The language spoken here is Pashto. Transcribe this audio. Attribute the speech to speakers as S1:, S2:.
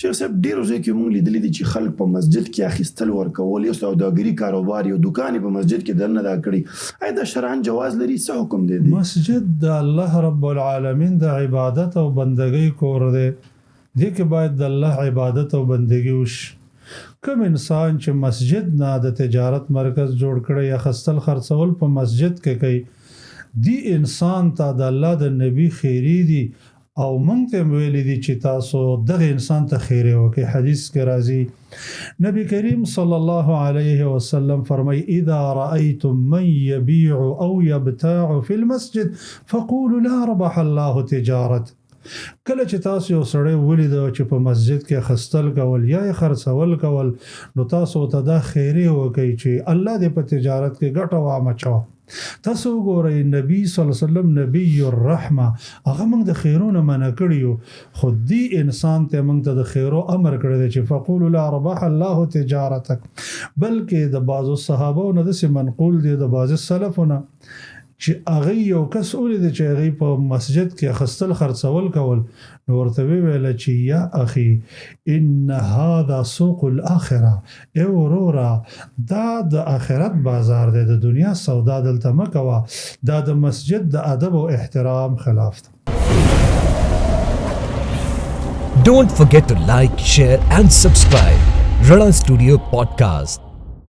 S1: شیخ صاحب ډېرو ځایو کې موږ لیدلي دي چې خلک په مسجد کې اخیستل ورکول، یو سوداګري کاروبار، یو دکان په مسجد کې دننه دا کړي، آیا دا شرعاً جواز لري؟ څه حکم دی؟
S2: مسجد د الله رب العالمین د عبادت او بندګۍ کور دی، دې کې باید د الله عبادت او بندګي وشي. کوم انسان چې مسجد نه د تجارت مرکز جوړ کړي یا خستل خرڅول په مسجد کې کوي، دی انسان ته د الله د نبی خیری دی او مونږ ته ویلي دي چې تاسو دغه انسان ته خیره وکړئ. حدیث کې راځي نبی کریم صلی الله علیه وسلم فرمای اذا رأيتم من يبيع او يبتاع في المسجد فقولوا لا ربح الله تجارت. کله چې تاسو یو سړی ولید چې په مسجد کې خستل کول یا خرڅول کول، نو تاسو ته دا خیره وکړئ چې الله دې په تجارت کې ګټه وامچو. تاسو وګورئ نبی صلی الله علیه وسلم نبی الرحمه، هغه موږ د خیرونو منع کړیو، خو دې انسان ته موږ ته د خیرو امر کړی دی چې فقولوا لا ربح الله تجارتک. بلکې د بعضو صحابو نه داسې منقول دی د بعضو سلفونه چې هغه یو کس ولید چې هغه په مسجد کې خستل خرڅول کول، نو ورته ویل چې یا اخي ان هذا سوق الاخره، ای ورورا دا د آخرت بازار دی، د دنیا سودا دلته مه کوه، دا د مسجد د ادب او احترام خلاف ده.
S3: Don't forget to like, share and subscribe Rana Studio Podcast.